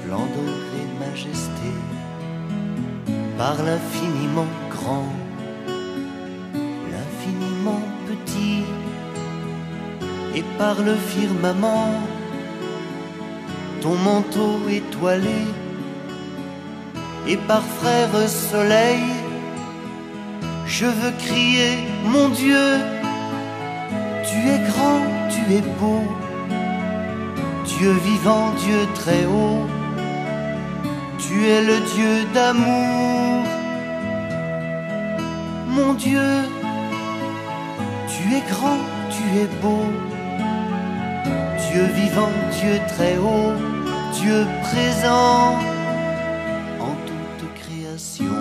splendeur et majesté, par l'infiniment grand, l'infiniment petit, et par le firmament, ton manteau étoilé, et par frère soleil, je veux crier, mon Dieu, tu es grand, tu es beau, Dieu vivant, Dieu très haut, tu es le Dieu d'amour. Mon Dieu, tu es grand, tu es beau, Dieu vivant, Dieu très haut, Dieu présent en toute création.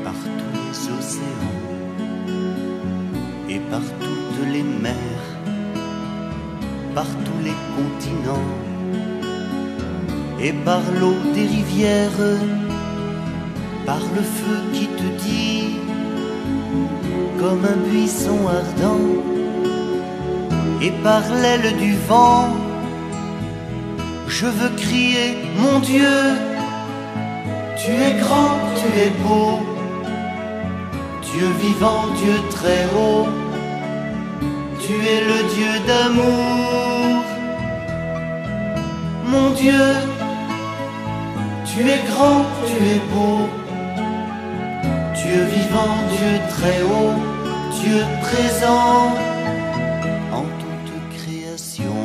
Par tous les océans et par toutes les mers, par tous les continents et par l'eau des rivières, par le feu qui te dit comme un buisson ardent, et par l'aile du vent, je veux crier, mon Dieu, tu es grand, tu es beau, Dieu vivant, Dieu très haut, tu es le Dieu d'amour. Mon Dieu, tu es grand, tu es beau, Dieu vivant, Dieu très haut, Dieu présent en toute création.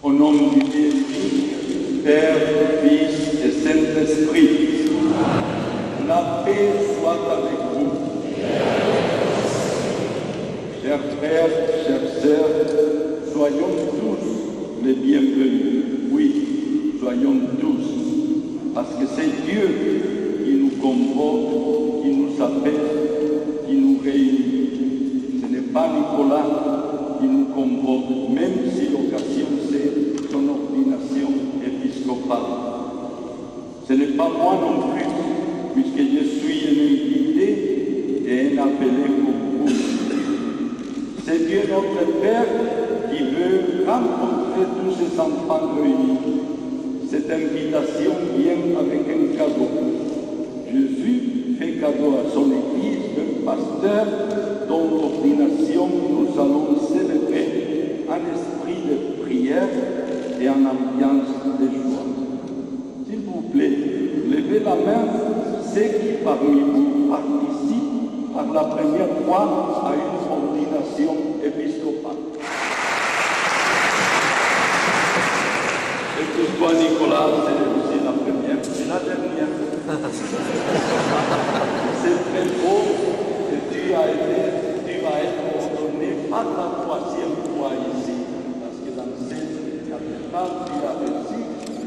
Au nom du Dieu, Père, Fils et Saint-Esprit, la paix soit avec vous. Chers frères, chères sœurs, soyons tous les bienvenus. Oui, soyons tous, parce que c'est Dieu qui nous convoque, qui nous appelle, qui nous réunit. Ce n'est pas Nicolas qui nous convoque, même si l'occasion c'est son ordination épiscopale. Ce n'est pas moi non plus, puisque je suis un invité et un appelé comme vous. C'est Dieu notre Père qui veut rencontrer tous ces enfants réunis. Cette invitation vient avec un cadeau. Jésus fait cadeau à son Église d'un pasteur dont l'ordination nous allons célébrer en esprit de prière et en ambiance de joie. S'il vous plaît, levez la main ceux qui parmi vous participent par la première fois à une ordination épiscopale. Et que toi, Nicolas, c'est aussi la première et la dernière. C'est très beau que tu vas être ordonné par la troisième fois ici. Parce que dans cette cathédrale, tu as reçu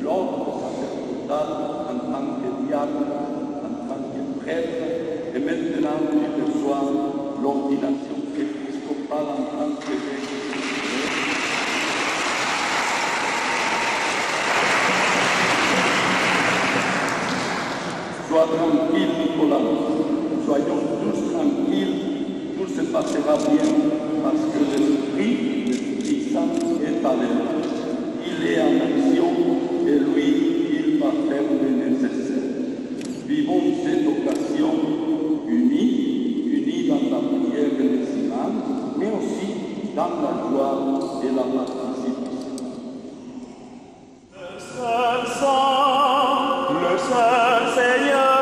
l'ordre sacerdotal en tant que diacre, en tant que prêtre, et maintenant tu reçois l'ordination épiscopale en tant qu'évêque. Sois tranquille, Nicolas. Soyons tous tranquilles. Tout se passera bien parce que l'Esprit Saint est à l'œuvre. Il est en action et lui, il va faire le nécessaire. Vivons cette occasion unis dans la prière et le silence, mais aussi dans la joie et la participation. Le seul Saint, le seul Seigneur.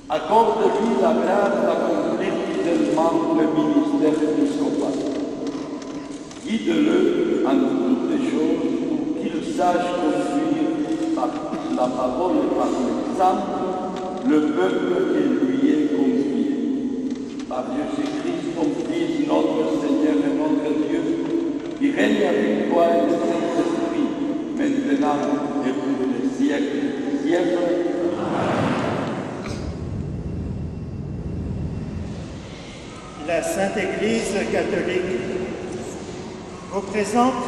Accorde-lui la grâce d'accomplir fidèlement le ministère épiscopal. Guide-le en toutes les choses pour qu'il sache conduire par la parole et par l'exemple le peuple qui lui est confié. Par Jésus-Christ, ton Fils, notre Seigneur et notre Dieu, qui règne avec toi et le Saint-Esprit, maintenant et pour les siècles des siècles. La Sainte Église catholique vous présente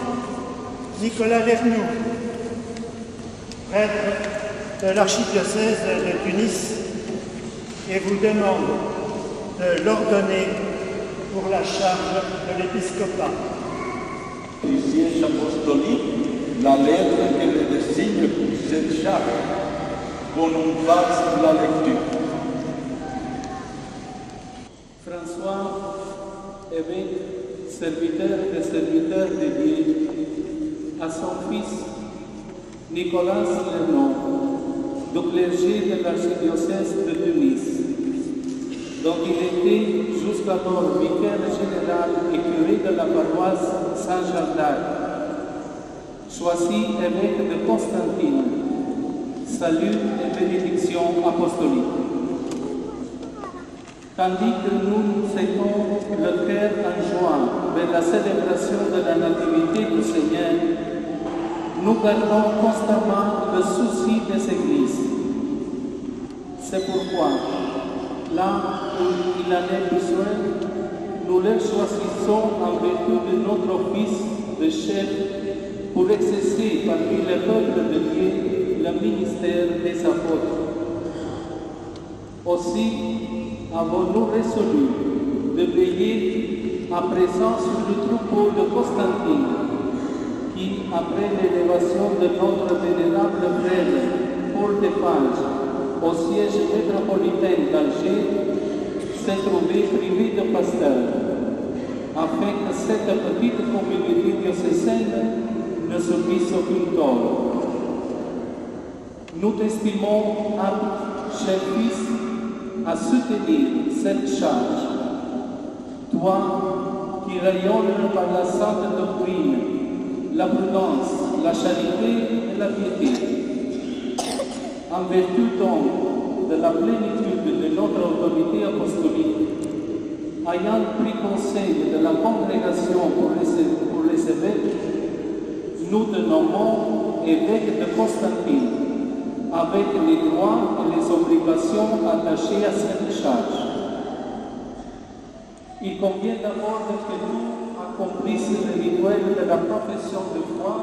Nicolas Lernoux, prêtre de l'archidiocèse de Tunis, et vous demande de l'ordonner pour la charge de l'épiscopat. Du siège apostolique, la lettre qui le désigne pour cette charge, qu'on en fasse la lecture. François, évêque, serviteur de Dieu, à son fils Nicolas Lernoux, du clergé de l'archidiocèse de Tunis, dont il était jusqu'alors vicaire général et curé de la paroisse Saint-Jacques, choisi évêque de Constantine. Salut et bénédiction apostolique. Tandis que nous saignons le cœur en joie vers la célébration de la Nativité du Seigneur, nous gardons constamment le souci des églises. C'est pourquoi, là où il en est besoin, nous les choisissons en vertu de notre office de chef pour exercer parmi le peuple de Dieu le ministère des apôtres. Aussi, avons-nous résolu de veiller à présent sur le troupeau de Constantine, qui, après l'élévation de notre vénérable frère Paul de Fange au siège métropolitain d'Alger, s'est trouvé privé de pasteur, afin que cette petite communauté diocésaine ne subisse aucun tort. Nous t'estimons apte, cher Fils, à soutenir cette charge. Toi qui rayonnes par la sainte doctrine, la prudence, la charité et la piété. En vertu donc de la plénitude de notre autorité apostolique, ayant pris conseil de la congrégation pour les évêques, nous te nommons évêque de Constantine, avec les droits et les obligations attachées à cette charge. Il convient d'abord que tu accomplisses le rituel de la profession de foi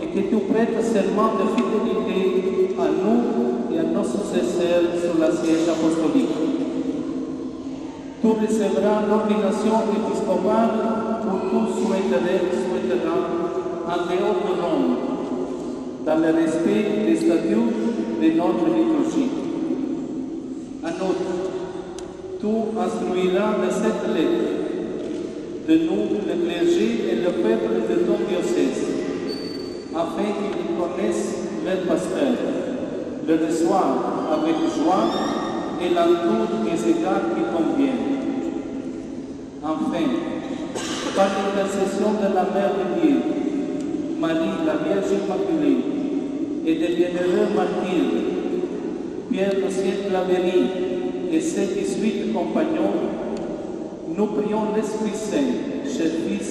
et que tu prêtes serment de fidélité à nous et à nos successeurs sur la siège apostolique. Tu recevras l'ordination épiscopale où tu souhaiteras en dehors de Rome, dans le respect des statuts de notre liturgie. En outre, tu instruiras de cette lettre de nous, le clergé et le peuple de ton diocèse, afin qu'ils connaissent leur pasteur, le reçoivent avec joie et l'entourent des égards qui conviennent. Enfin, par l'intercession de la Mère de Dieu, Marie, la Vierge Immaculée, et des bienheureux martyrs, Pierre le Ciel Claverie et ses 18 compagnons, nous prions l'Esprit Saint, cher Fils,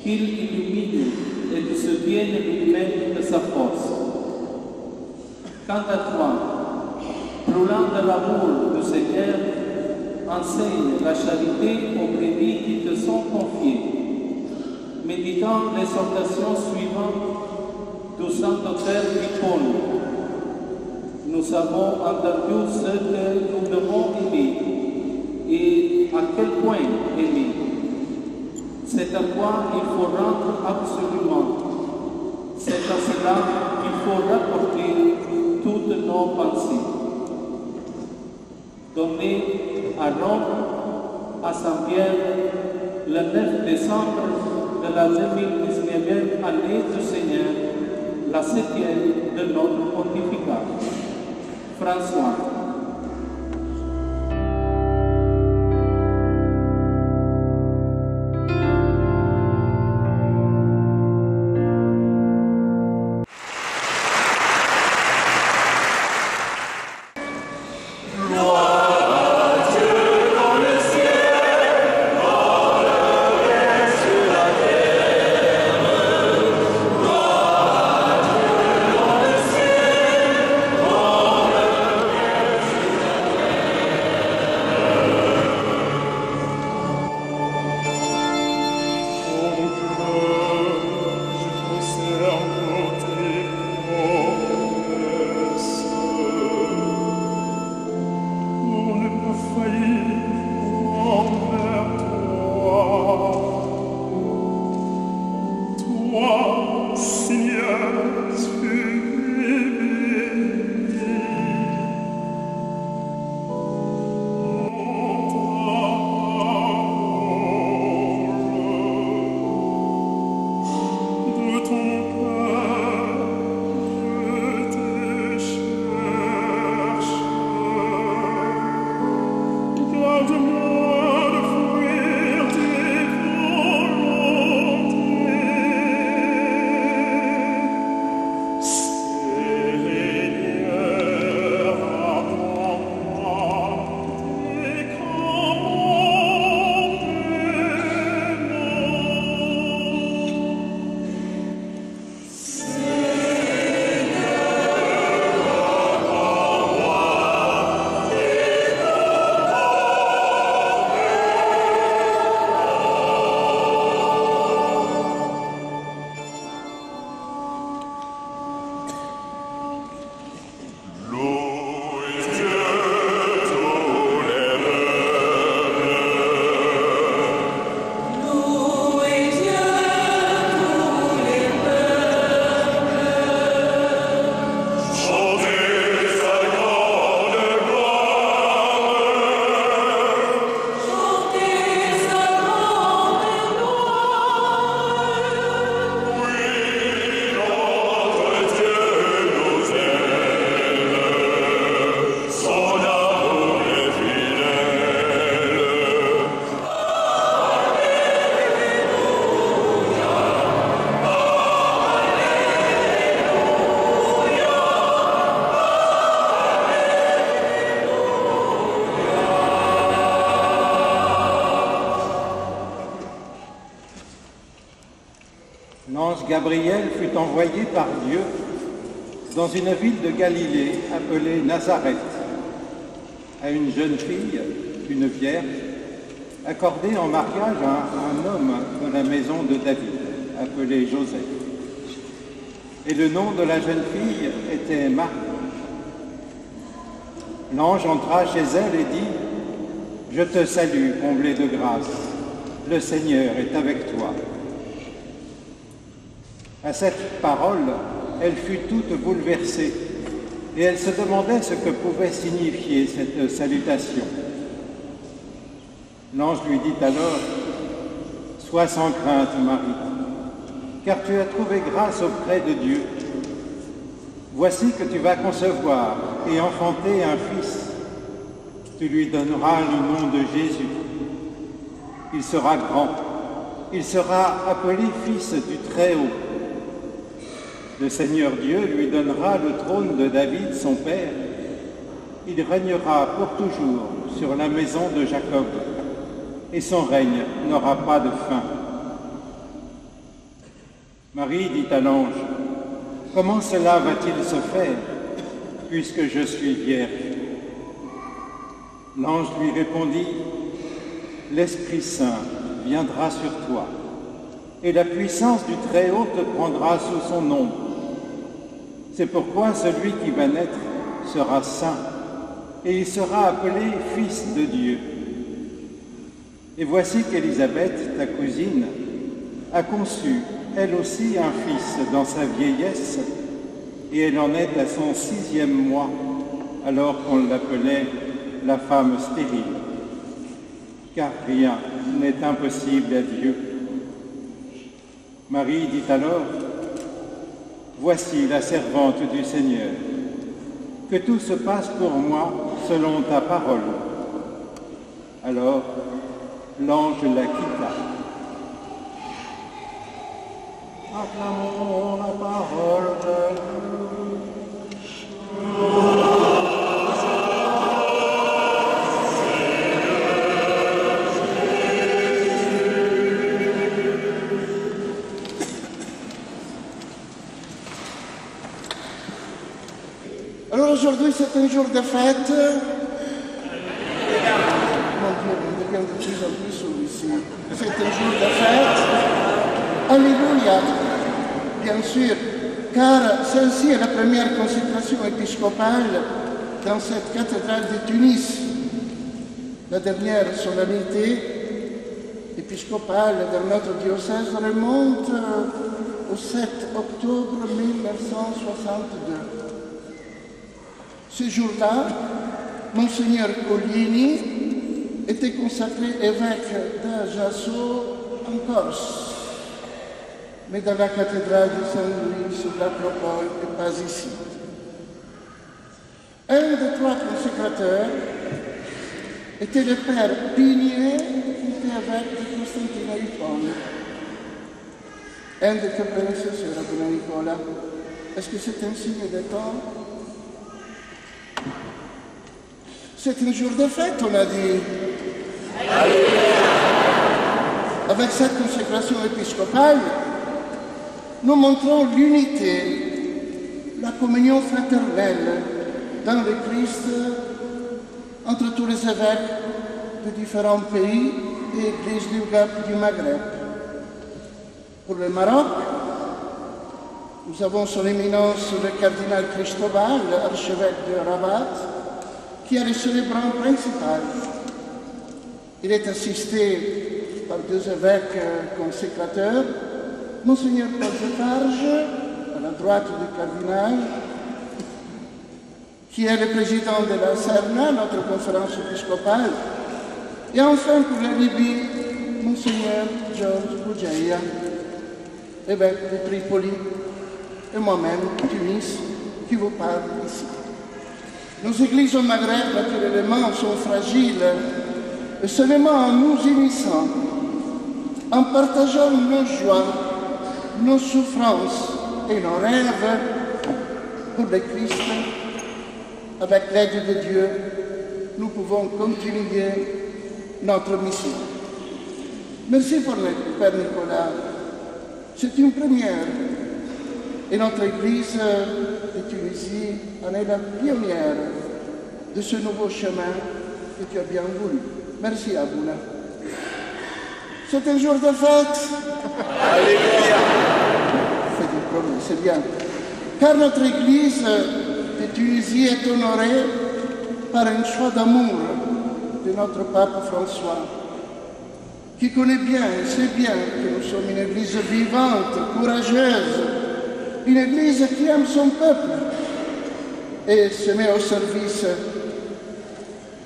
qu'il illumine et te soutienne lui-même de sa force. Quant à toi, brûlant de l'amour du Seigneur, enseigne la charité aux brebis qui te sont confiées, méditant l'exhortation suivante du Saint-Docteur Paul. Nous avons entendu ce que nous devons aimer et à quel point aimer. C'est à quoi il faut rendre absolument. C'est à cela qu'il faut rapporter toutes nos pensées. Donné à Rome, à Saint-Pierre, le 9 décembre de la 2019e année du Seigneur, la 7e de notre pontificat. François. l'ange Gabriel fut envoyé par Dieu dans une ville de Galilée appelée Nazareth, à une jeune fille, une vierge, accordée en mariage à un homme de la maison de David, appelé Joseph. Et le nom de la jeune fille était Marie. L'ange entra chez elle et dit « Je te salue, comblée de grâce, le Seigneur est avec toi. » À cette parole, elle fut toute bouleversée et elle se demandait ce que pouvait signifier cette salutation. L'ange lui dit alors « Sois sans crainte, Marie, car tu as trouvé grâce auprès de Dieu. Voici que tu vas concevoir et enfanter un fils. Tu lui donneras le nom de Jésus. Il sera grand. Il sera appelé Fils du Très-Haut. Le Seigneur Dieu lui donnera le trône de David, son père. Il régnera pour toujours sur la maison de Jacob, et son règne n'aura pas de fin. » Marie dit à l'ange, « Comment cela va-t-il se faire, puisque je suis vierge ?» L'ange lui répondit, « L'Esprit Saint viendra sur toi, et la puissance du Très-Haut te prendra sous son ombre. C'est pourquoi celui qui va naître sera saint, et il sera appelé Fils de Dieu. Et voici qu'Élisabeth, ta cousine, a conçu elle aussi un fils dans sa vieillesse, et elle en est à son 6e mois, alors qu'on l'appelait la femme stérile. Car rien n'est impossible à Dieu. Marie dit alors, « Voici la servante du Seigneur, que tout se passe pour moi selon ta parole. » Alors, l'ange la quitta. Acclamons la parole de Dieu. Alors aujourd'hui c'est un jour de fête. Mon Dieu, on devient de plus en plus sourd ici. C'est un jour de fête. Alléluia, bien sûr, car celle-ci est la première consécration épiscopale dans cette cathédrale de Tunis. La dernière solennité épiscopale dans notre diocèse remonte au 7 octobre 1962. Ce jour-là, Monseigneur Collini était consacré évêque d'Ajaccio en Corse, mais dans la cathédrale de Saint-Louis sur l'Acropole et pas ici. Un des 3 consécrateurs était le père Pigné, qui était évêque de Constantinople. Un des prédécesseurs à Nicolas. Est-ce que c'est un signe de temps? C'est un jour de fête, on a dit. Avec cette consécration épiscopale, nous montrons l'unité, la communion fraternelle dans le Christ entre tous les évêques de différents pays et églises du Maghreb. Pour le Maroc, nous avons son éminence le cardinal Cristobal, archevêque de Rabat, qui est le célébrant principal. Il est assisté par 2 évêques consécrateurs, Monseigneur Paul de Farge, à la droite du cardinal, qui est le président de la CERNA, notre conférence épiscopale, et enfin pour la Libye, Monseigneur Georges Boujaïa, évêque de Tripoli, et moi-même, Tunis, qui vous parle ici. Nos églises au Maghreb, naturellement, sont fragiles, et seulement en nous unissant, en partageant nos joies, nos souffrances et nos rêves pour le Christ, avec l'aide de Dieu, nous pouvons continuer notre mission. Merci pour le Père Nicolas. C'est une première. Et notre Église de Tunisie en est la pionnière de ce nouveau chemin que tu as bien voulu. Merci, Abouna. C'est un jour de fête. Alléluia. Fais du problème, c'est bien. Car notre Église de Tunisie est honorée par un choix d'amour de notre pape François, qui connaît bien et sait bien que nous sommes une Église vivante, courageuse, une Église qui aime son peuple et se met au service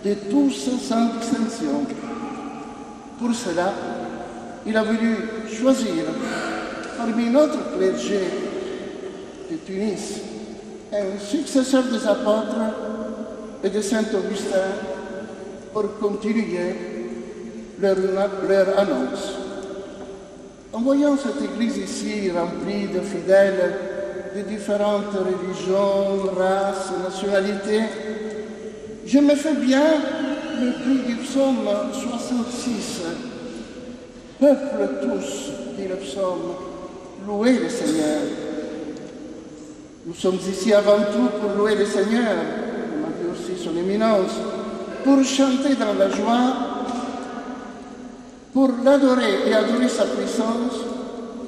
de tous sans distinction. Pour cela, il a voulu choisir parmi notre clergé de Tunis un successeur des apôtres et de Saint-Augustin pour continuer leur annonce. En voyant cette église ici remplie de fidèles de différentes religions, races, nationalités, je me fais bien le cri du psaume 66. Peuple tous, dit le psaume, louez le Seigneur. Nous sommes ici avant tout pour louer le Seigneur, comme a dit aussi son éminence, pour chanter dans la joie, pour l'adorer et adorer sa puissance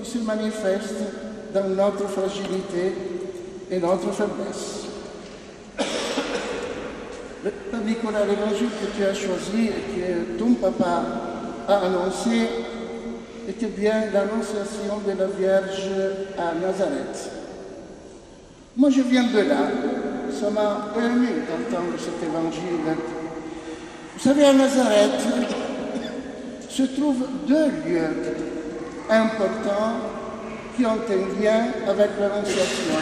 qui se manifeste dans notre fragilité et notre faiblesse. Père Nicolas, l'évangile que tu as choisi et que ton papa a annoncé était bien l'annonciation de la Vierge à Nazareth. Moi, je viens de là. Ça m'a ému d'entendre cet évangile. Vous savez, à Nazareth se trouvent deux lieux importants qui ont un lien avec l'Annonciation.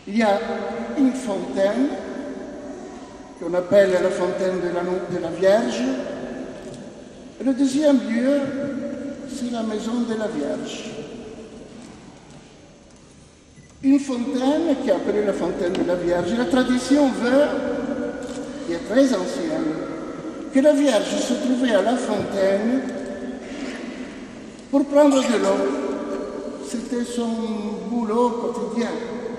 Il y a une fontaine qu'on appelle la fontaine de la Vierge. Et le deuxième lieu, c'est la maison de la Vierge. Une fontaine qui est appelée la fontaine de la Vierge. La tradition veut, qui est très ancienne, que la Vierge se trouvait à la fontaine pour prendre de l'eau. C'était son boulot quotidien,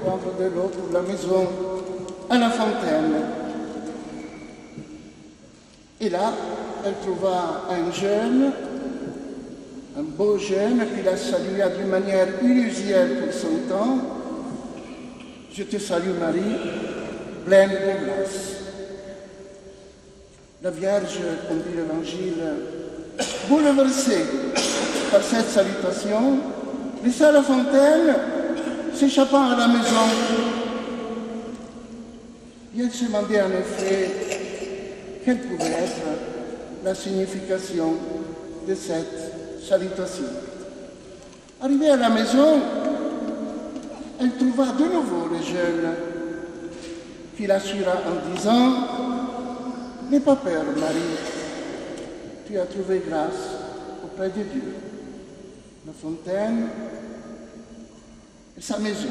prendre de l'eau pour la maison à la fontaine. Et là, elle trouva un jeune, un beau jeune, qui la salua d'une manière inusuelle pour son temps. Je te salue Marie, pleine de grâce. La Vierge, comme dit l'Évangile, bouleversée par cette salutation, laissa la fontaine, s'échappant à la maison. Et elle se demandait en effet quelle pouvait être la signification de cette salutation. Arrivée à la maison, elle trouva de nouveau le jeune qui l'assura en disant « N'aie pas peur, Marie, tu as trouvé grâce auprès de Dieu. La fontaine et sa maison. »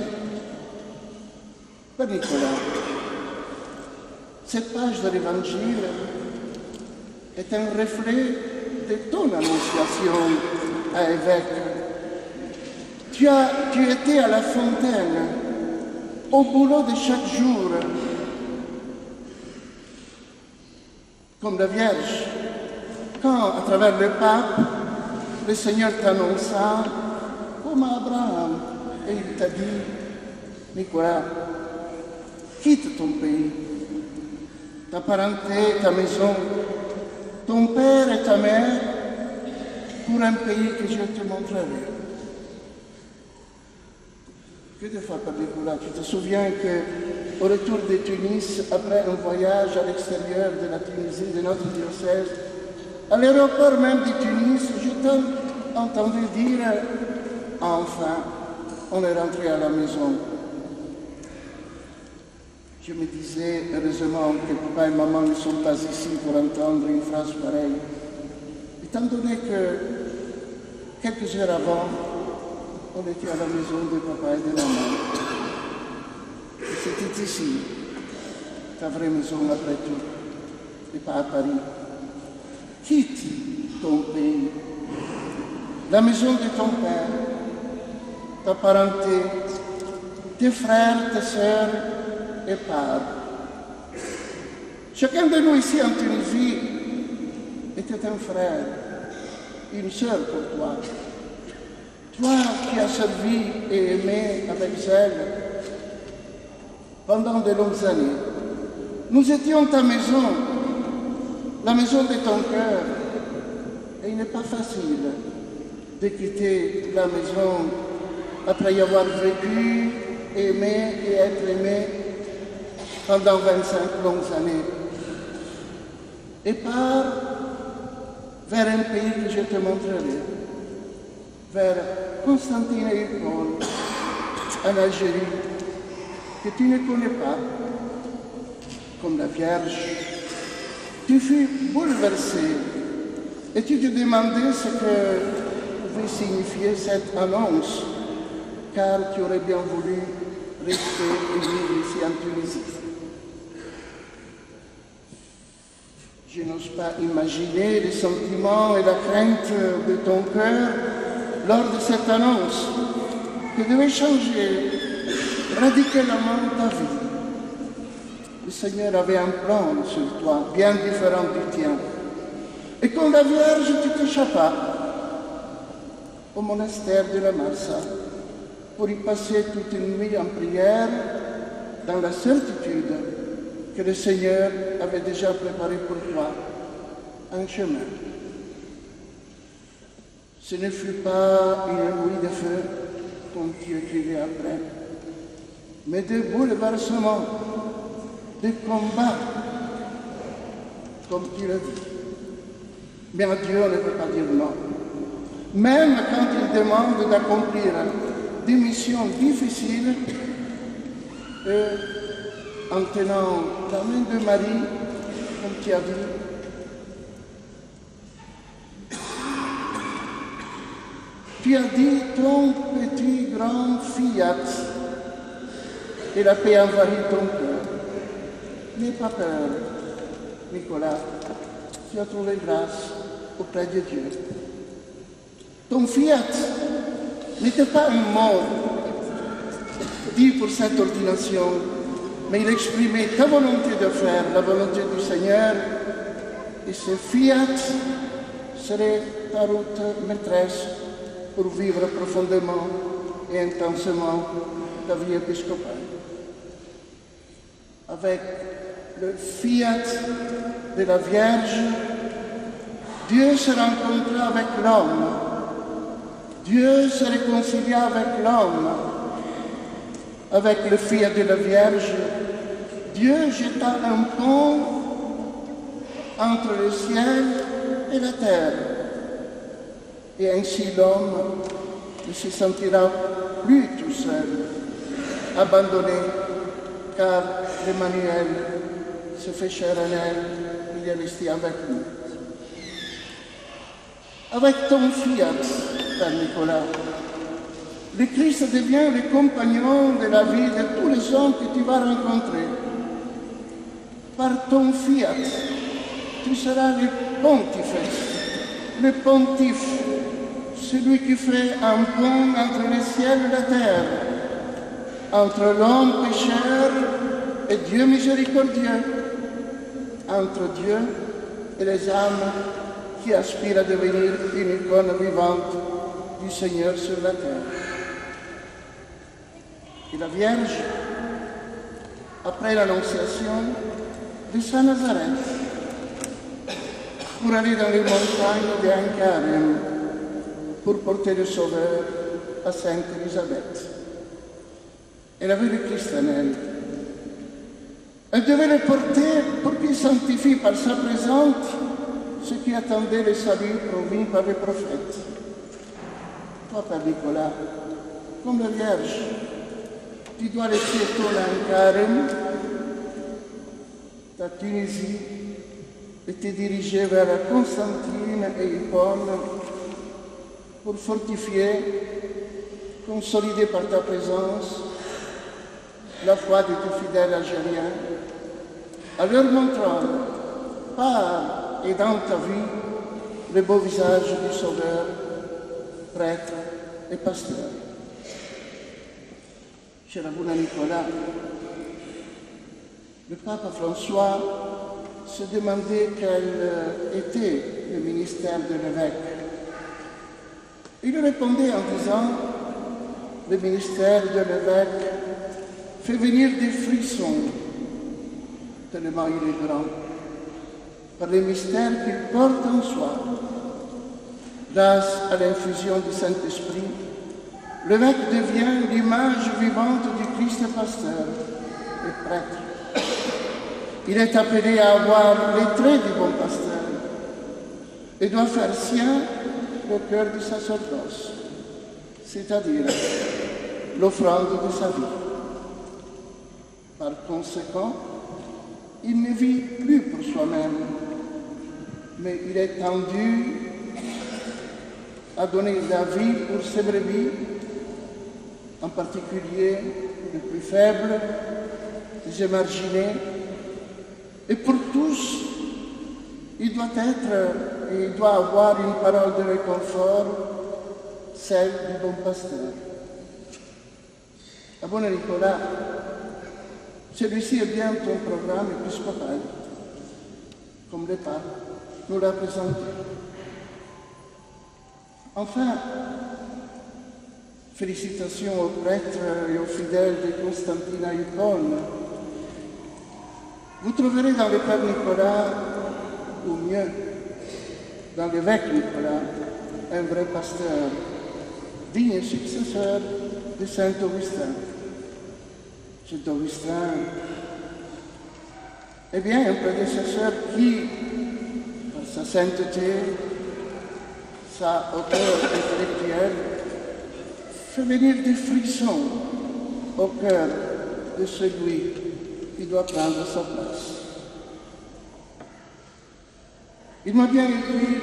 Père Nicolas, cette page de l'Évangile est un reflet de ton annonciation à évêque. Tu étais à la fontaine, au boulot de chaque jour, comme la Vierge, quand, à travers le pape, le Seigneur t'annonça, comme à Abraham, et il t'a dit, Nicolas, quitte ton pays, ta parenté, ta maison, ton père et ta mère, pour un pays que je te montrerai. Que de fois, Père Nicolas, tu te souviens qu'au retour de Tunis, après un voyage à l'extérieur de la Tunisie, de notre diocèse, à l'aéroport même de Tunis, je t'ai entendu dire « Enfin, on est rentré à la maison ». Je me disais, heureusement que papa et maman ne sont pas ici pour entendre une phrase pareille. Étant donné que quelques heures avant, on était à la maison de papa et de maman. Et c'était ici, ta vraie maison après tout, et pas à Paris. Quitte ton pays la maison de ton père, ta parenté, tes frères, tes sœurs et pères. Chacun de nous ici en Tunisie était un frère, une sœur pour toi. Toi qui as servi et aimé avec zèle pendant de longues années. Nous étions ta maison, la maison de ton cœur. Et il n'est pas facile de quitter la maison après y avoir vécu, aimé et être aimé pendant 25 longues années. Et pars vers un pays que je te montrerai, vers Constantinople, en Algérie, que tu ne connais pas, comme la Vierge. Tu fus bouleversé et tu te demandais ce que pouvait signifier cette annonce, car tu aurais bien voulu rester et vivre ici en Tunisie. Je n'ose pas imaginer les sentiments et la crainte de ton cœur lors de cette annonce qui devait changer radicalement ta vie. Le Seigneur avait un plan sur toi, bien différent du tien. Et comme la Vierge, tu t'échappas au monastère de la Marsa pour y passer toute une nuit en prière dans la certitude que le Seigneur avait déjà préparé pour toi un chemin. Ce ne fut pas une nuit de feu, comme tu écrivais après, mais des bouleversements, des combats, comme tu l'as dit. Mais à Dieu, on ne peut pas dire non. Même quand il demande d'accomplir des missions difficiles, en tenant la main de Marie, comme tu as dit, tu as dit ton petit grand fiat, et la paix envahit ton cœur. N'aie pas peur, Nicolas, tu as trouvé grâce auprès de Dieu. Ton fiat n'était pas un mot dit pour cette ordination, mais il exprimait ta volonté de faire la volonté du Seigneur, et ce fiat serait ta route maîtresse pour vivre profondément et intensément ta vie épiscopale. Avec le fiat de la Vierge, Dieu se rencontra avec l'homme, Dieu se réconcilia avec l'homme. Avec le fiat de la Vierge, Dieu jeta un pont entre le ciel et la terre. Et ainsi l'homme ne se sentira plus tout seul, abandonné, car l'Emmanuel se fait chair en elle, il est resté avec nous. Avec ton fiat, Père Nicolas, le Christ devient le compagnon de la vie de tous les hommes que tu vas rencontrer. Par ton fiat, tu seras le pontife, celui qui fait un pont entre le ciel et la terre, entre l'homme pécheur et Dieu miséricordieux, entre Dieu et les âmes qui aspirent à devenir une icône vivante du Seigneur sur la terre. Et la Vierge, après l'Annonciation, descend à Nazareth pour aller dans les montagnes d'Ankarem pour porter le Sauveur à Sainte Élisabeth. Elle avait le Christ en elle. Elle devait le porter pour qu'il sanctifie par sa présence ce qui attendait le salut promis par les prophètes. Toi, Père Nicolas, comme la Vierge, tu dois laisser ton Ankarem, ta Tunisie, et te diriger vers Constantine et Hippone pour fortifier, consolider par ta présence la foi de tes fidèles algériens, en leur montrant par et dans ta vie le beau visage du Sauveur prêtre et pasteur. Cher Abuna Nicolas, le pape François se demandait quel était le ministère de l'évêque. Il répondait en disant, le ministère de l'évêque fait venir des frissons, tellement il est grand, par les mystères qu'il porte en soi. Grâce à l'infusion du Saint-Esprit, l'évêque devient l'image vivante du Christ pasteur et prêtre. Il est appelé à avoir les traits du bon pasteur et doit faire sien le cœur du sacerdoce, c'est-à-dire l'offrande de sa vie. Par conséquent, il ne vit plus pour soi-même, mais il est tendu à donner la vie pour ses brebis, en particulier les plus faibles, les émarginés, et pour tous, il doit avoir une parole de réconfort, celle du bon pasteur. Abuna Nicolas, celui-ci est bien ton programme épiscopal, comme le pape nous l'a présenté. Enfin, félicitations aux prêtres et aux fidèles de Constantine à Hippone. Vous trouverez dans le Père Nicolas, ou mieux, dans l'évêque Nicolas, un vrai pasteur, digne et successeur de Saint Augustin. Saint Augustin est bien un prédécesseur qui, par sa sainteté, sa hauteur intellectuelle, fait venir des frissons au cœur de celui qui doit prendre sa place. Il m'a bien écrit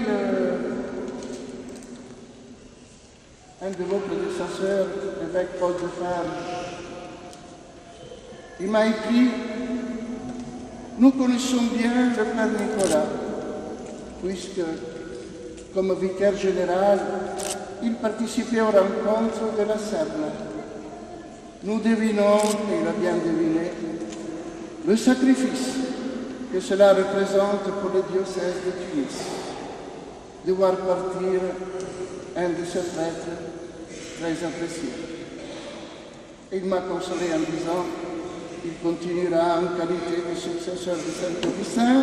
un de vos prédécesseurs, l'évêque Paul de Femme. Il m'a écrit « Nous connaissons bien le Père Nicolas, puisque, comme vicaire général, il participait aux rencontres de la Serna. Nous devinons, et il a bien deviné, le sacrifice que cela représente pour le diocèse de Tunis, de voir partir un de ses prêtres très apprécié. Et il m'a consolé en disant qu'il continuera en qualité de successeur de Saint Augustin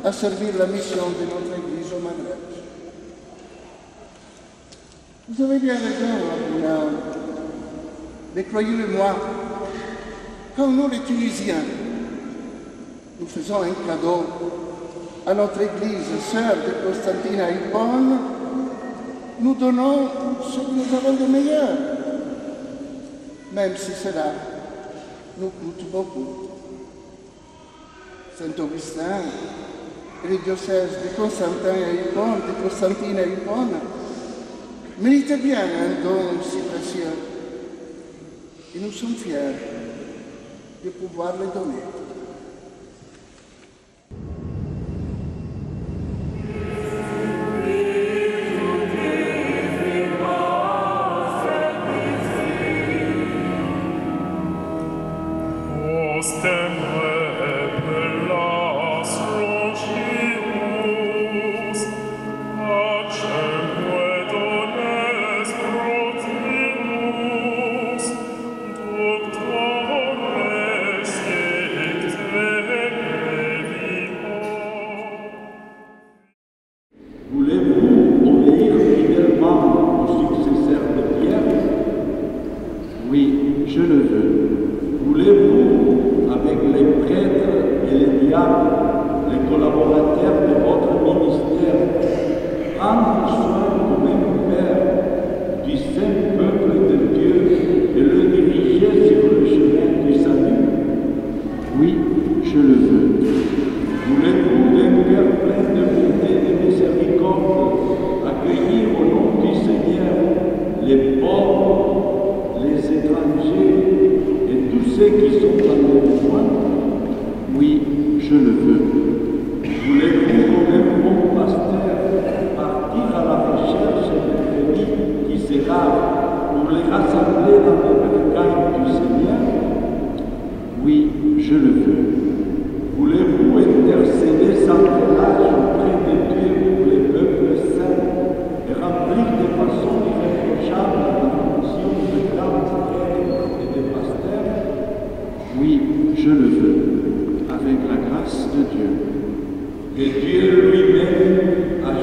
à servir la mission de notre Église au Maghreb. Vous avez bien raison, mais croyez-le-moi, quand nous les Tunisiens, nous faisons un cadeau à notre Église sœur de Constantine à Hippone, nous donnons ce que nous avons de meilleur, même si cela nous coûte beaucoup. Saint Augustin et le diocèse de Constantine à Hippone méritent bien un don si précieux et nous sommes fiers de pouvoir le donner. Doctor,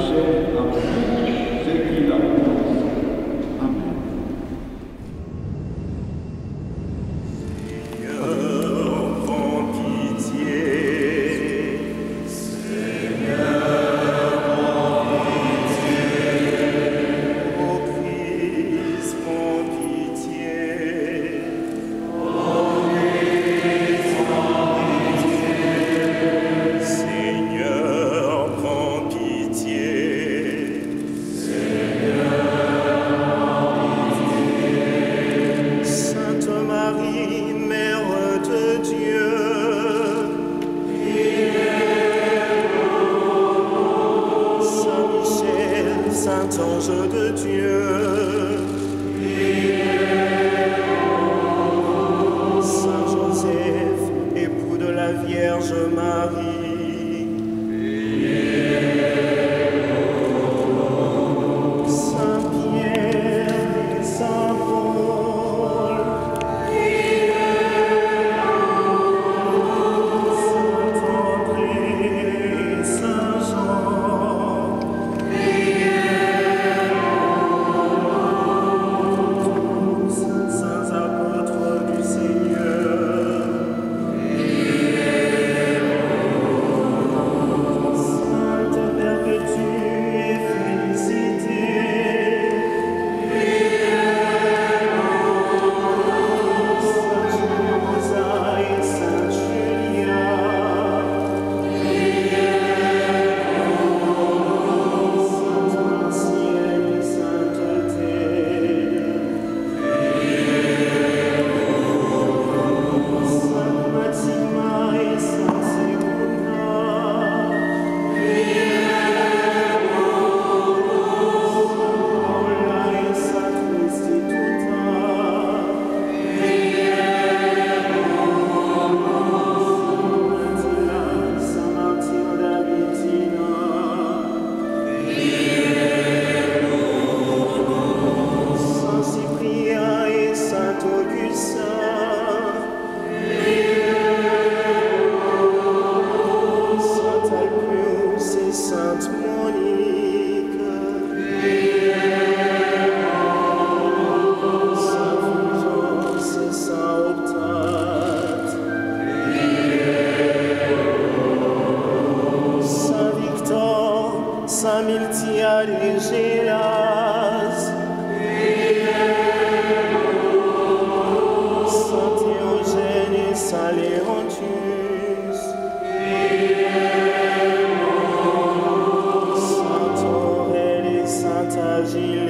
chair à ce qu'il annonce. Amen. Seigneur, prends pitié. Saint-Ange de Dieu, Saint Joseph, époux de la Vierge Marie, Saint Pierre et Saint Paul, Saint André et Saint Jean, saints apôtres du Seigneur, Sainte Perpétue et Félicité, Saint Rosa et Saint Julia, Sainte Martienne et Sainteté, Sainte Maxima et Sainte Segunda, Paula et Sainte Restituta, Saint Martin d'Abitina, Saint Cyprien et Saint Augustin, Saint Alpius et Sainte Monique, Saint Fulgence et Saint Optate, Saint Victor, Saint Miltiade et Gélas, Saint Théogène et Saint Léontius, Saint Aurèle et Saint Agilée,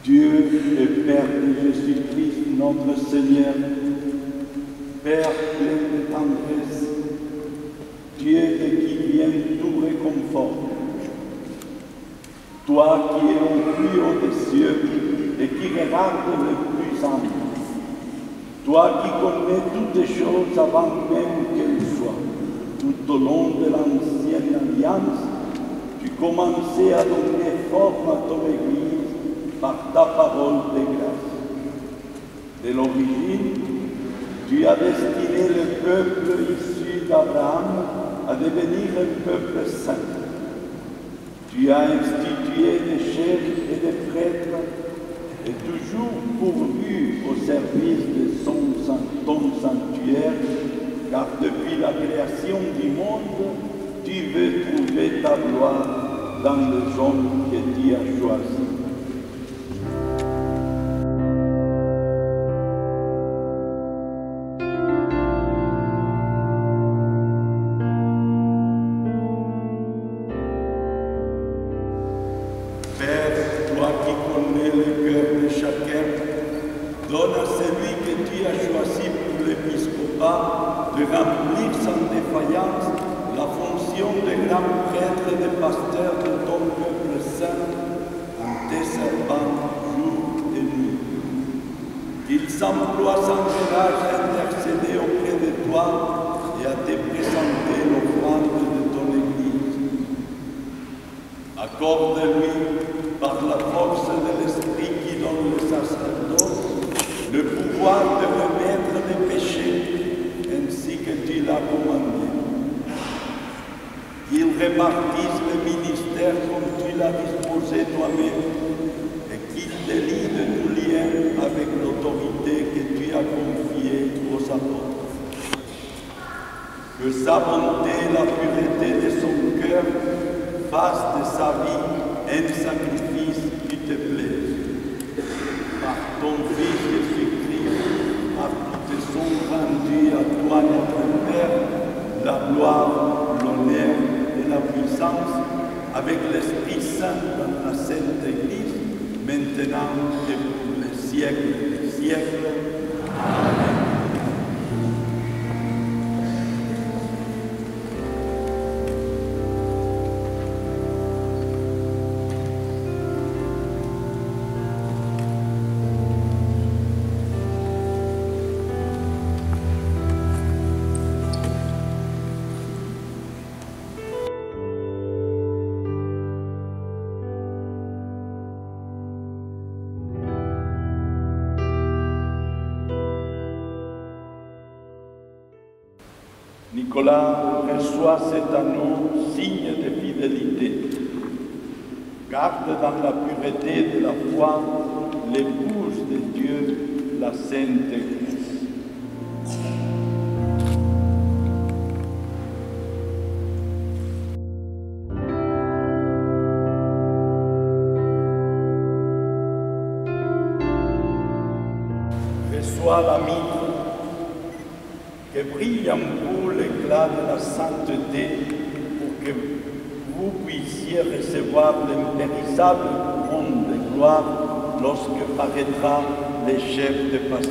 Dieu et Père de Jésus-Christ, notre Seigneur, Père plein de tendresse, Dieu de qui vient tout réconfort, toi qui es au plus haut des cieux et qui regardes le plus humble, toi qui connais toutes les choses avant même qu'elles soient, tout au long de l'ancienne alliance, tu commençais à donner forme à ton Église par ta parole de grâce. De l'origine, tu as destiné le peuple issu d'Abraham à devenir un peuple saint. Tu as institué des chefs et des prêtres et toujours pourvu au service de ton sanctuaire, car depuis la création du monde, tu veux trouver ta gloire dans les hommes que tu as choisis. Père, toi qui connais le cœur de chacun, donne à celui que tu as choisi pour l'épiscopat de remplir sans défaillance la fonction de grand prêtre et de pasteur de ton peuple saint en te servant jour et nuit. Qu'il s'emploie sans relâche à intercéder auprès de toi et à te présenter l'offrande de ton Église. Accorde-lui, par la force de l'Esprit qui donne le sacerdoce, le pouvoir de remettre les péchés, ainsi que tu l'as commandé. Qu'il répartisse le ministère comme tu l'as disposé toi-même, et qu'il te lie de tout lien avec l'autorité que tu as confiée aux apôtres. Que sa bonté et la pureté de son cœur fassent de sa vie un sacrifice qui te plaise. Par ton Fils Jésus-Christ, à qui te sont rendus à toi, notre Père, la gloire, l'honneur et la puissance, avec l'Esprit Saint dans la Sainte Église, maintenant et pour les siècles des siècles. Amen. Nicolas reçoit cet anneau, signe de fidélité. Garde dans la pureté de la foi l'épouse de Dieu, la Sainte Église. Reçois la mitre, que brille en vous l'éclat de la sainteté, pour que vous puissiez recevoir l'impérissable couronne de gloire lorsque paraîtra le chef de pasteur.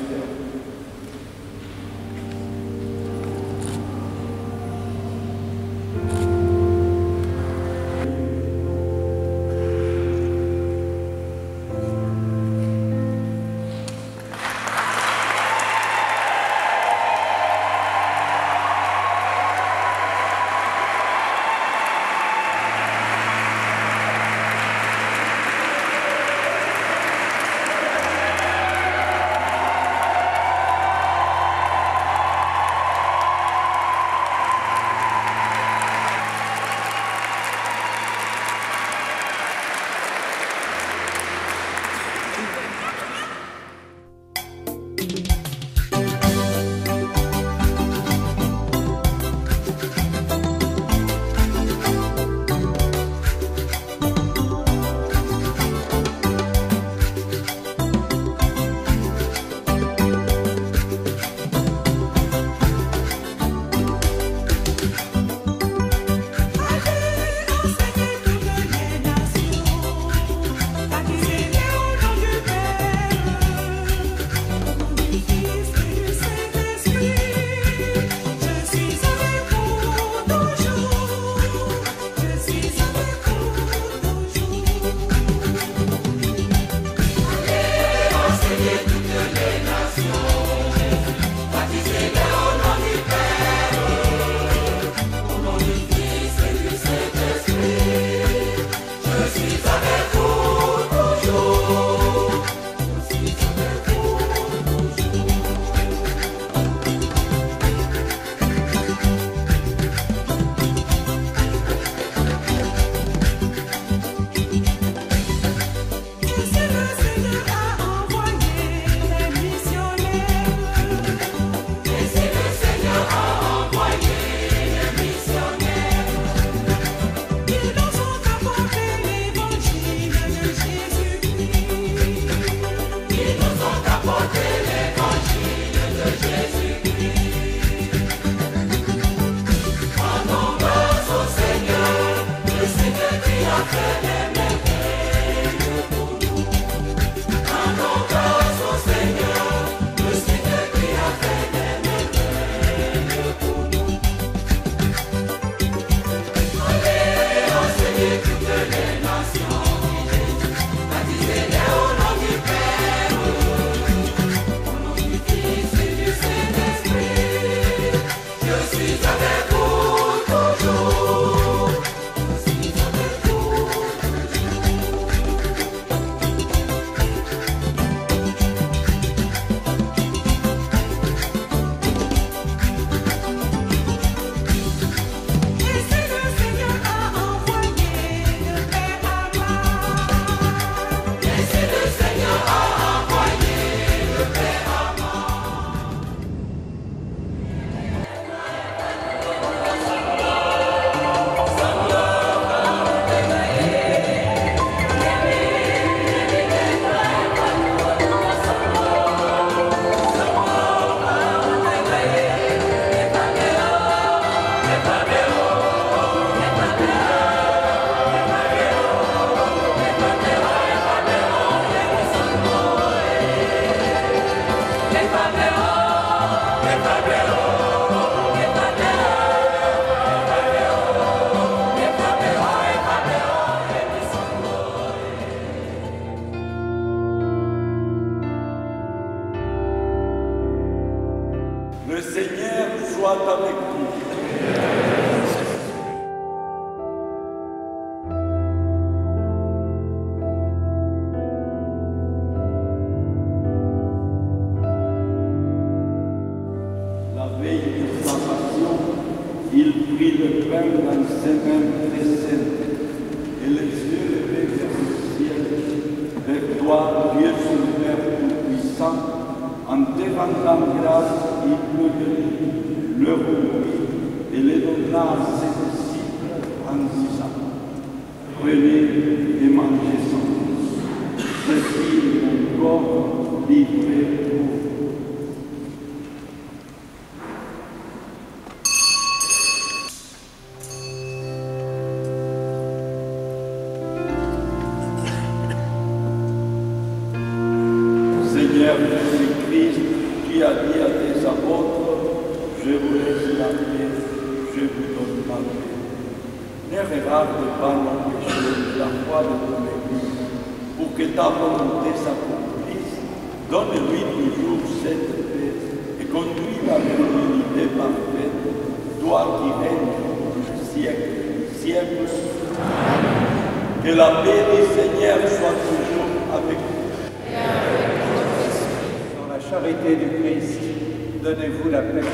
Le Seigneur soit avec vous. La veille de sa passion, il prit le pain dans ses mains pressantes et les yeux levés vers le ciel, vers toi, Dieu son Père Tout-Puissant, en te rendant grâce, il le bénit, le rompit et le donna à ses disciples en disant: Prenez et mangez-en, ceci est mon corps livré pour vous. Seigneur Jésus-Christ, tu as dit à tes apôtres, je vous laisse la paix, je vous donne ma paix. Ne regarde pas nos péchés, la foi de ton Église, pour que ta volonté s'accomplisse. Donne-lui toujours cette paix et conduis-la vers l'unité parfaite, toi qui règnes du siècle des siècles. Que la paix du Seigneur soit toujours avec vous. Dans la charité du Christ, donnez-vous la paix.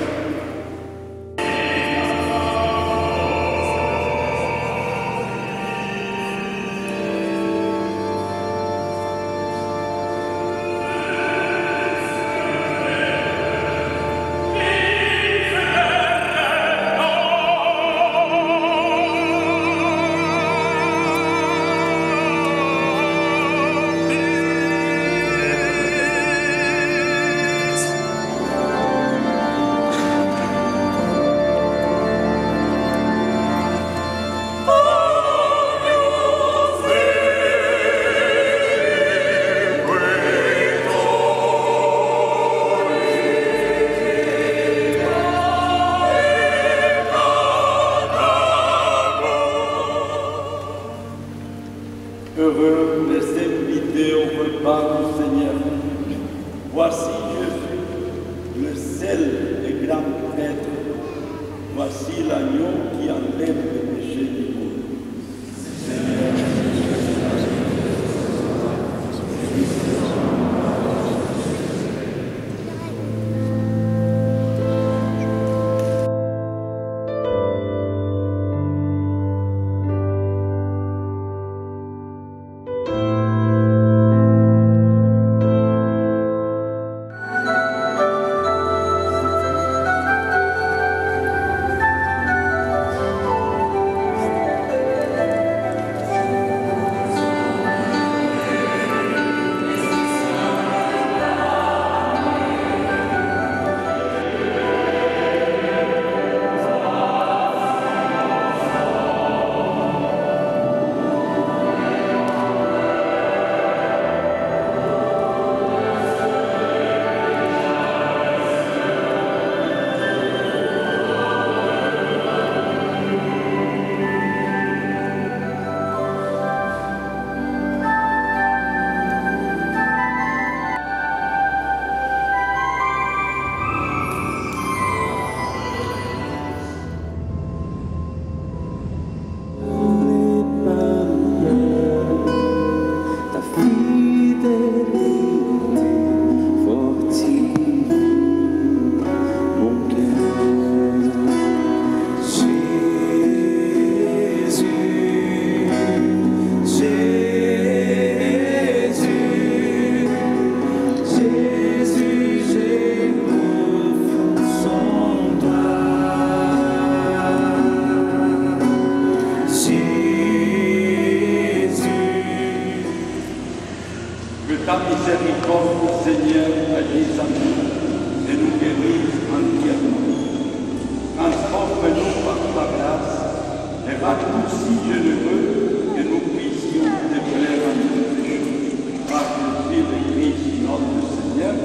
Heureux les invités au repas du Seigneur. Voici Jésus, le seul et grand prêtre. Voici l'agneau qui enlève le péché du monde. Seigneur, ta miséricorde, Seigneur, agisse en nous et nous guérisse entièrement. Transforme-nous par ta grâce et rends-nous si généreux que nous puissions te plaire en nos péchés. Par le Fils de Christ, notre Seigneur.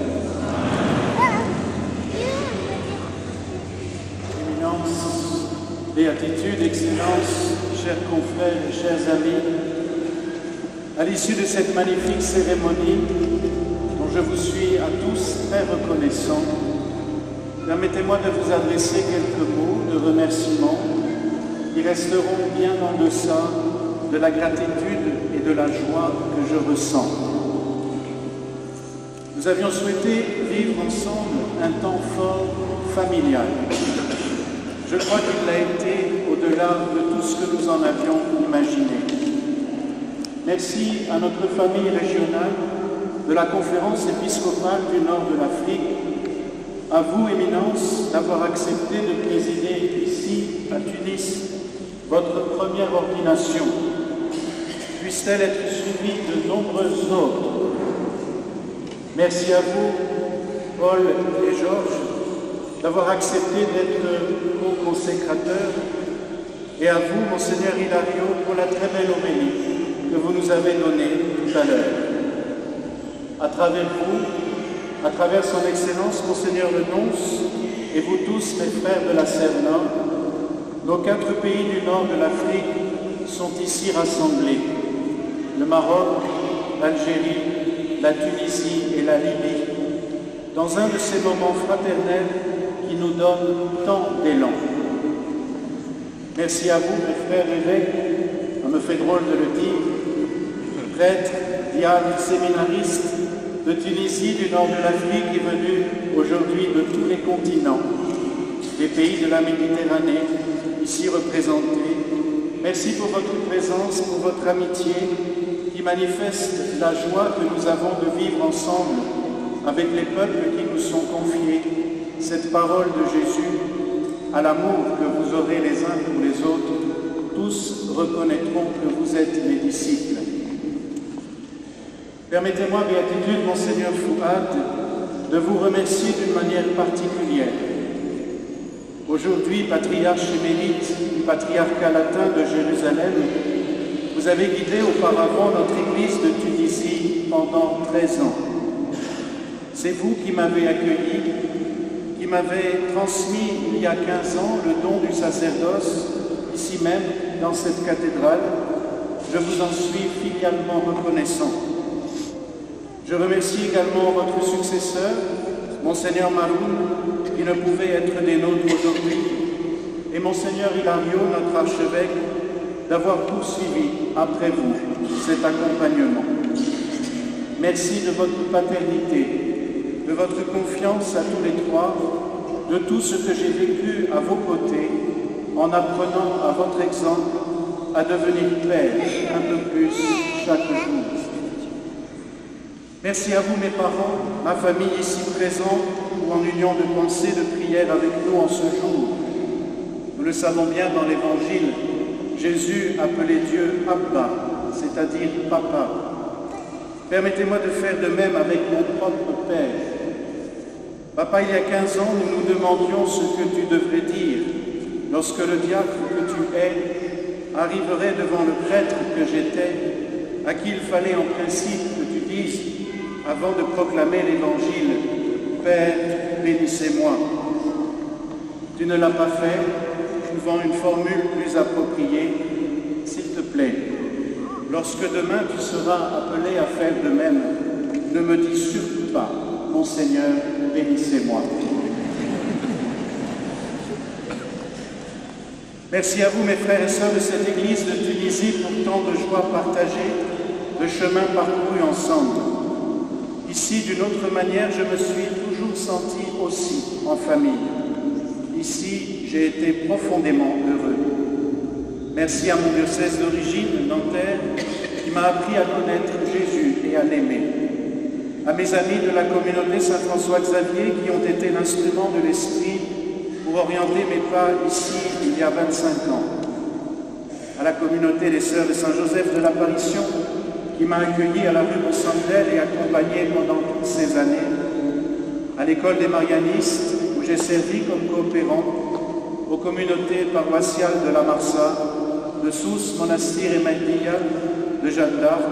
Éminence, béatitude, excellence, chers confrères et chers amis, à l'issue de cette magnifique cérémonie, dont je vous suis à tous très reconnaissant, Permettez-moi de vous adresser quelques mots de remerciement qui resteront bien en deçà de la gratitude et de la joie que je ressens. Nous avions souhaité vivre ensemble un temps fort familial. Je crois qu'il l'a été au-delà de tout ce que nous en avions imaginé. Merci à notre famille régionale de la Conférence épiscopale du Nord de l'Afrique, à vous, Éminence, d'avoir accepté de présider ici, à Tunis, votre première ordination. Puisse-t-elle être suivie de nombreuses autres. Merci à vous, Paul et Georges, d'avoir accepté d'être co-consécrateurs, et à vous, Monseigneur Hilario, pour la très belle homélie que vous nous avez donnée tout à l'heure. À travers vous, à travers son Excellence, Monseigneur le Nonce, et vous tous, mes frères de la Serre-Nord, nos 4 pays du nord de l'Afrique sont ici rassemblés. Le Maroc, l'Algérie, la Tunisie et la Libye, dans un de ces moments fraternels qui nous donnent tant d'élan. Merci à vous, mes frères évêques, ça me fait drôle de le dire, prêtres, diacres, séminaristes de Tunisie, du nord de l'Afrique, et venus aujourd'hui de tous les continents, des pays de la Méditerranée, ici représentés. Merci pour votre présence, pour votre amitié, qui manifeste la joie que nous avons de vivre ensemble avec les peuples qui nous sont confiés, cette parole de Jésus, à l'amour que vous aurez les uns pour les autres, tous reconnaîtront que vous êtes mes disciples. Permettez-moi, Béatitude, Monseigneur Fouad, de vous remercier d'une manière particulière. Aujourd'hui, patriarche émérite du patriarcat latin de Jérusalem, vous avez guidé auparavant notre Église de Tunisie pendant 13 ans. C'est vous qui m'avez accueilli, qui m'avez transmis il y a 15 ans le don du sacerdoce, ici même, dans cette cathédrale. Je vous en suis filialement reconnaissant. Je remercie également votre successeur, Monseigneur Maroun, qui ne pouvait être des nôtres aujourd'hui, et Monseigneur Hilario, notre archevêque, d'avoir poursuivi après vous cet accompagnement. Merci de votre paternité, de votre confiance à tous les trois, de tout ce que j'ai vécu à vos côtés, en apprenant à votre exemple à devenir père un peu plus chaque jour. Merci à vous, mes parents, ma famille ici présente, ou en union de pensée, de prière avec nous en ce jour. Nous le savons bien dans l'Évangile, Jésus appelait Dieu Abba, c'est-à-dire Papa. Permettez-moi de faire de même avec mon propre Père. Papa, il y a 15 ans, nous nous demandions ce que tu devrais dire lorsque le diacre que tu es arriverait devant le prêtre que j'étais, à qui il fallait en principe que tu dises, avant de proclamer l'Évangile, « Père, bénissez-moi ». Tu ne l'as pas fait, trouvant une formule plus appropriée, « S'il te plaît, lorsque demain tu seras appelé à faire de même, ne me dis surtout pas, mon Seigneur, bénissez-moi ». Merci à vous, mes frères et sœurs de cette Église de Tunisie, pour tant de joie partagée, de chemin parcouru ensemble. Ici, d'une autre manière, je me suis toujours senti aussi en famille. Ici, j'ai été profondément heureux. Merci à mon diocèse d'origine, Nanterre, qui m'a appris à connaître Jésus et à l'aimer. À mes amis de la communauté Saint-François-Xavier qui ont été l'instrument de l'Esprit pour orienter mes pas ici il y a 25 ans. À la communauté des Sœurs de Saint-Joseph de l'Apparition, qui m'a accueilli à la rue Bossandel et accompagné pendant toutes ces années, à l'école des Marianistes, où j'ai servi comme coopérant, aux communautés paroissiales de la Marsa, de Sousse, Monastir et Maïdia, de Jeanne d'Arc,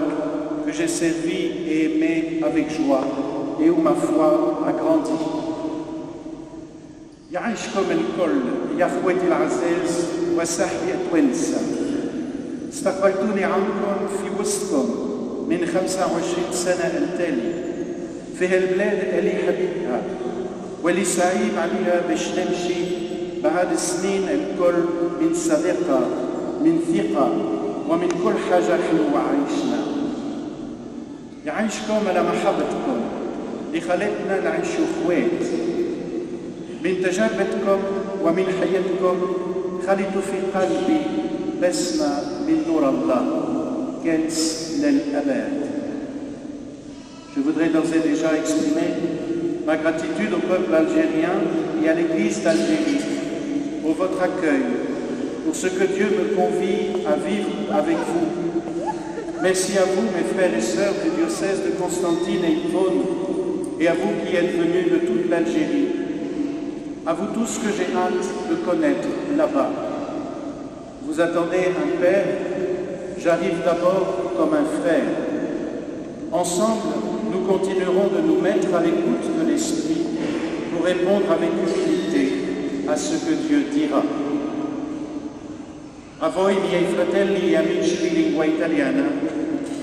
que j'ai servi et aimé avec joie, et où ma foi a grandi. يعيشكم الكل يا اخوتي العزاز وصاحبي التوانسه. استقبلتوني عنكم في وسطكم من 25 سنة التالي في هالبلاد اللي حبيتها، واللي سعيد عليها باش نمشي بعد السنين الكل من صداقة من ثقة ومن كل حاجة حلوة عايشنا. يعيشكم على محبتكم اللي خلتنا نعيش اخوات. من تجربتكم ومن حياتكم خليتوا في قلبي بسمة من نور الله كنز للأبد. Je voudrais d'ores et déjà exprimer ma gratitude au peuple algérien et à l'Église d'Algérie pour votre accueil, pour ce que Dieu me convie à vivre avec vous. Merci à vous, mes frères et sœurs du diocèse de Constantine et Yvonne, et à vous qui êtes venus de toute l'Algérie. À vous tous que j'ai hâte de connaître là-bas. Vous attendez un père, j'arrive d'abord comme un frère. Ensemble, nous continuerons de nous mettre à l'écoute de l'Esprit pour répondre avec humilité à ce que Dieu dira. A voi, miei fratelli e amici di lingua italiana,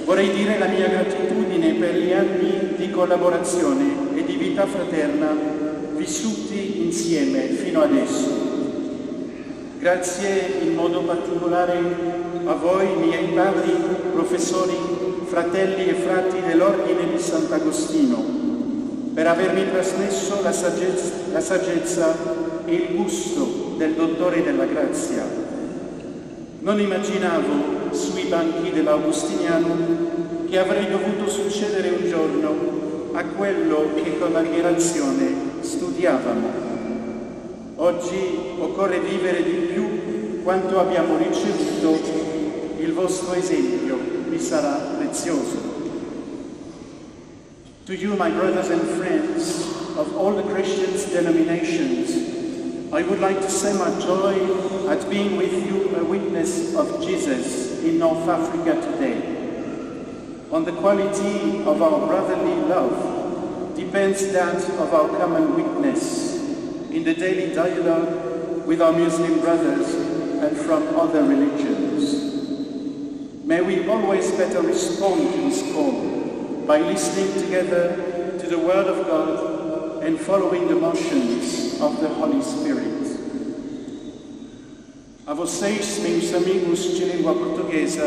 vorrei dire la mia gratitudine per gli anni di collaborazione e di vita fraterna vissuti insieme fino adesso. Grazie in modo particolare a voi, miei padri, professori, fratelli e frati dell'Ordine di Sant'Agostino, per avermi trasmesso la saggezza e il gusto del dottore della grazia. Non immaginavo sui banchi dell'Augustiniano che avrei dovuto succedere un giorno a quello che con la generazione studiavamo. Oggi occorre vivere di più quanto abbiamo ricevuto, il vostro esempio vi sarà prezioso. To you, my brothers and friends of all the Christian denominations, I would like to say my joy at being with you a witness of Jesus in North Africa today. On the quality of our brotherly love depends that of our common witness in the daily dialogue with our Muslim brothers and from other religions. May we always better respond to this call by listening together to the Word of God and following the motions of the Holy Spirit. A vocês, meus amigos de língua portuguesa,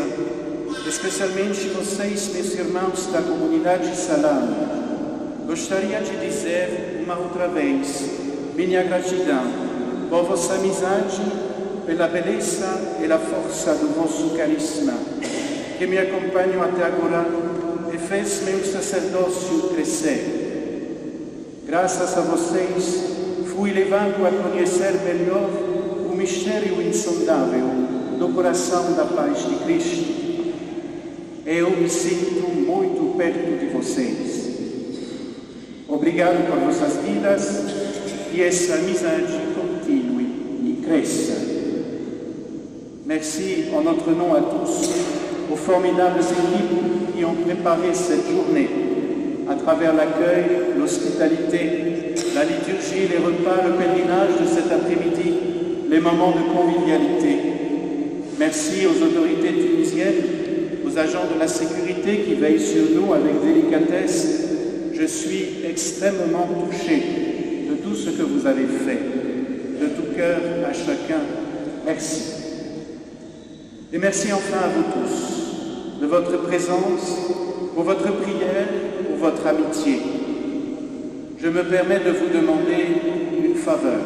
especialmente vocês, meus irmãos da comunidade Salam, gostaria de dizer uma outra vez minha gratidão por vossa amizade, pela beleza e a força do vosso carisma, que me acompanham até agora e fez meu sacerdócio crescer. Graças a vocês, fui levado a conhecer melhor o mistério insondável do coração da paz de Cristo. Eu me sinto muito perto de vocês. Obrigado por vossas vidas e essa amizade continue e cresça. Merci en notre nom à tous, aux formidables équipes qui ont préparé cette journée, à travers l'accueil, l'hospitalité, la liturgie, les repas, le pèlerinage de cet après-midi, les moments de convivialité. Merci aux autorités tunisiennes, aux agents de la sécurité qui veillent sur nous avec délicatesse. Je suis extrêmement touché de tout ce que vous avez fait. De tout cœur à chacun, merci. Et merci enfin à vous tous de votre présence, pour votre prière, pour votre amitié. Je me permets de vous demander une faveur.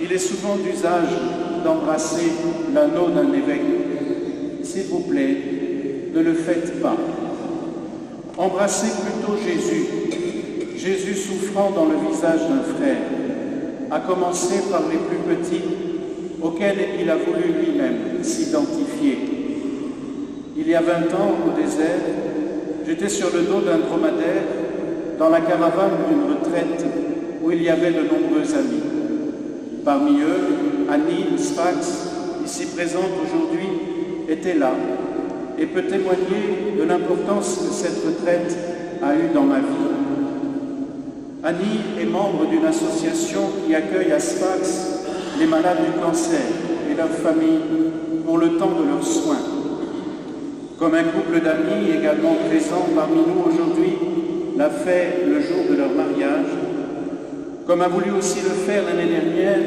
Il est souvent d'usage d'embrasser l'anneau d'un évêque. S'il vous plaît, ne le faites pas. Embrassez plutôt Jésus, Jésus souffrant dans le visage d'un frère, à commencer par les plus petits, auxquels il a voulu lui-même s'identifier. Il y a 20 ans, au désert, j'étais sur le dos d'un dromadaire, dans la caravane d'une retraite où il y avait de nombreux amis. Parmi eux, Annie Spax, ici présente aujourd'hui, était là et peut témoigner de l'importance que cette retraite a eue dans ma vie. Annie est membre d'une association qui accueille à Sfax les malades du cancer et leurs familles pour le temps de leurs soins. Comme un couple d'amis également présents parmi nous aujourd'hui l'a fait le jour de leur mariage, Comme a voulu aussi le faire l'année dernière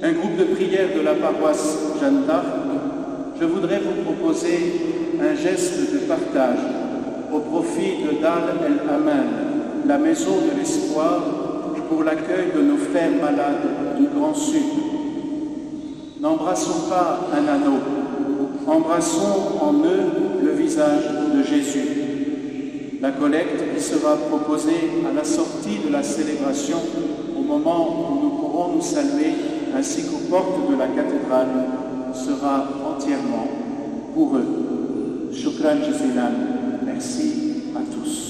un groupe de prière de la paroisse Jeanne d'Arc, je voudrais vous proposer un geste de partage au profit de Dar el-Aman, la maison de l'espoir, pour l'accueil de nos frères malades du Grand Sud. N'embrassons pas un anneau, embrassons en eux le visage de Jésus. La collecte qui sera proposée à la sortie de la célébration, au moment où nous pourrons nous saluer, ainsi qu'aux portes de la cathédrale, sera entièrement pour eux. Shukran jazilan. Merci à tous.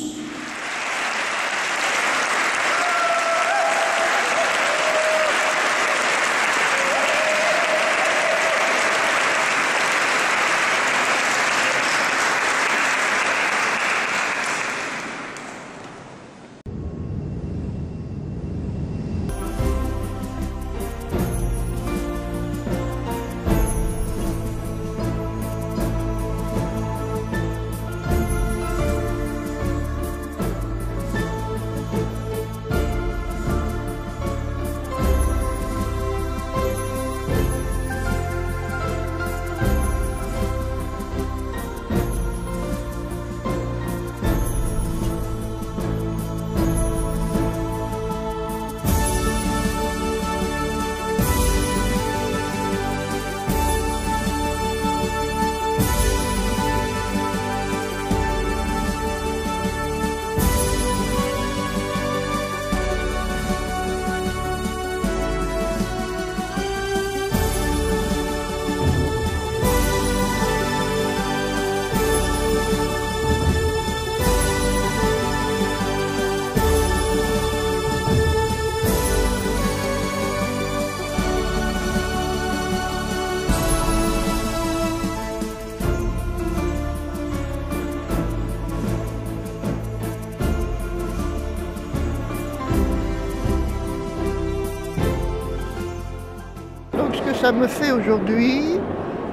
Ça me fait aujourd'hui,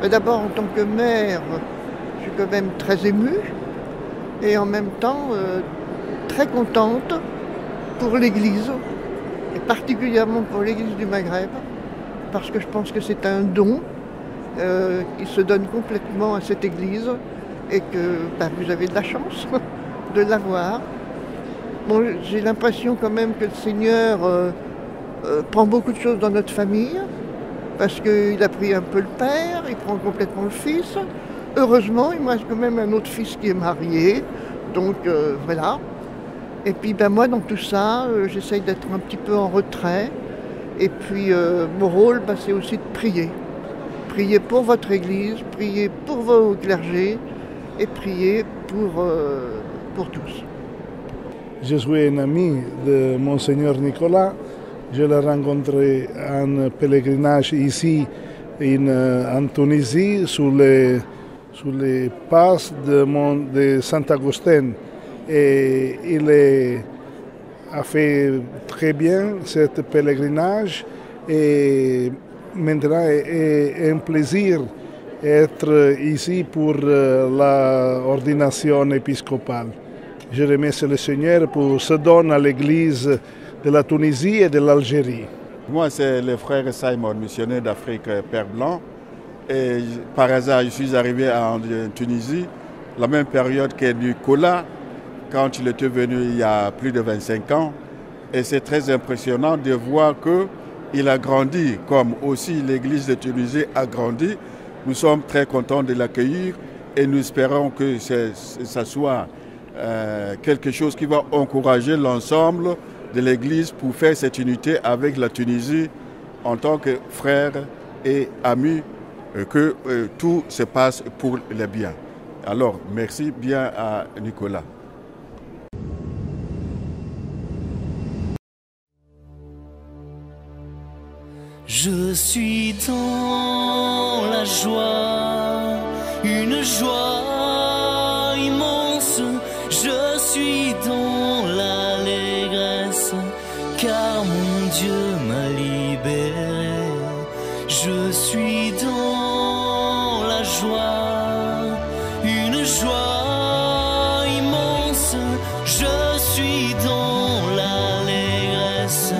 d'abord en tant que mère, je suis quand même très émue et en même temps très contente pour l'Église, et particulièrement pour l'Église du Maghreb, parce que je pense que c'est un don qui se donne complètement à cette Église et que vous avez de la chance de l'avoir. Bon, j'ai l'impression quand même que le Seigneur prend beaucoup de choses dans notre famille, parce qu'il a pris un peu le père, il prend complètement le fils. Heureusement, il me reste quand même un autre fils qui est marié, donc voilà. Et puis moi, dans tout ça, j'essaye d'être un petit peu en retrait. Et puis mon rôle, c'est aussi de prier. Prier pour votre Église, prier pour vos clergés et prier pour tous. Je suis un ami de Monseigneur Nicolas. Je l'ai rencontré en pèlerinage ici en Tunisie, sur les passes de Saint-Augustin. Et il a fait très bien ce pèlerinage. Et maintenant, c'est un plaisir d'être ici pour l'ordination épiscopale. Je remercie le Seigneur pour ce don à l'Église de la Tunisie et de l'Algérie. Moi, c'est le frère Simon, missionnaire d'Afrique Père Blanc. Et par hasard, je suis arrivé en Tunisie, la même période que Nicolas, quand il était venu il y a plus de 25 ans. Et c'est très impressionnant de voir qu'il a grandi, comme aussi l'Église de Tunisie a grandi. Nous sommes très contents de l'accueillir et nous espérons que ça soit quelque chose qui va encourager l'ensemble de l'Église pour faire cette unité avec la Tunisie en tant que frères et amis, que tout se passe pour le bien. Alors, merci bien à Nicolas. Je suis dans la joie, une joie immense. Je suis dans l'allégresse, car mon Dieu m'a libéré. Je suis dans la joie, une joie immense. Je suis dans l'allégresse,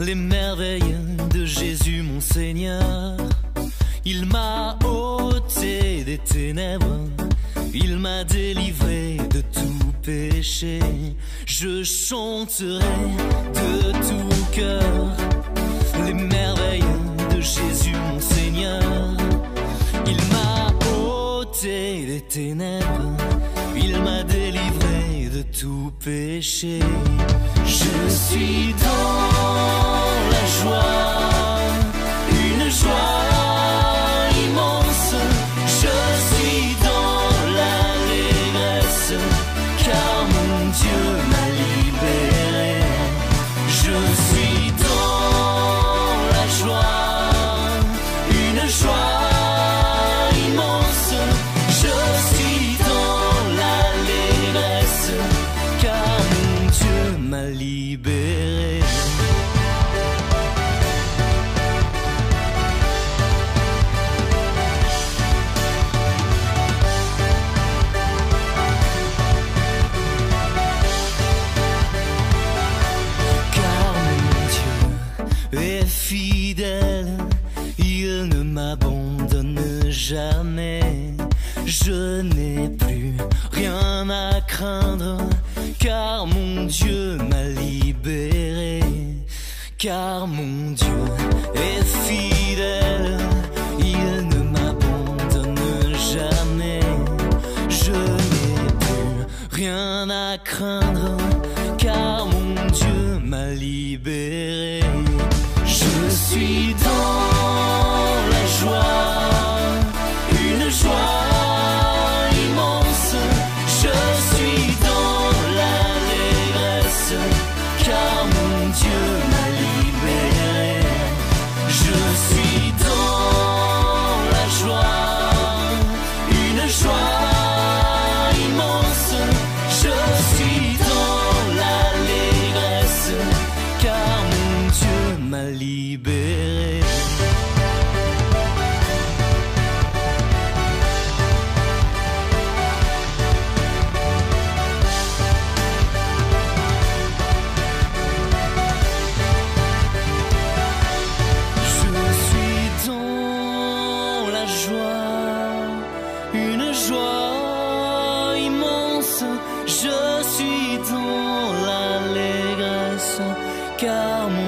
les merveilles de Jésus mon Seigneur. Il m'a ôté des ténèbres, il m'a délivré de tout péché. Je chanterai de tout cœur les merveilles de Jésus mon Seigneur. Il m'a ôté des ténèbres, il m'a délivré de tout péché. Je suis dans la joie, une joie immense. Je suis dans l'allégresse, car mon Dieu m'a libéré. Je suis dans la joie, une joie immense. Je suis dans l'allégresse, car mon Dieu m'a libéré. Est fidèle, il ne m'abandonne jamais. Je n'ai plus rien à craindre, car mon Dieu m'a libéré. Car mon Dieu est fidèle, il ne m'abandonne jamais. Je n'ai plus rien à craindre, car mon Dieu m'a libéré. Je suis dans la joie, une joie immense. Je suis dans l'allégresse, car mon Dieu m'a libéré. Je suis dans la joie, une joie immense. Je suis dans l'allégresse, car mon Dieu m'a libéré. Je suis dans la joie, une joie immense. Je suis dans l'allégresse, car mon